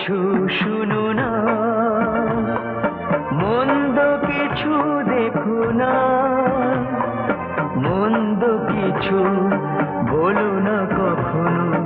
কিছু শুনো না, মন্দ কিছু দেখো না, মন্দ কিছু বলো না কখনো।